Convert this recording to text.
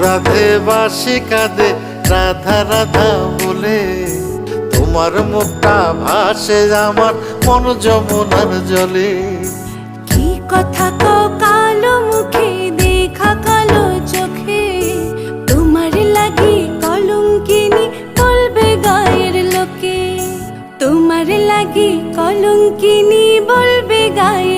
রাধে বাসি কাঁদে রাধা রাধা বলে, তোমার মুখটা ভাসে আমার মন যমুনার জলে। কি কথা কও কালো মুখে দেখা কালো চোখে, তোমার লাগি কলঙ্কিনী বলবে গায়ের লোকে, তোমার লাগি কলঙ্কিনী বলবে গায়ের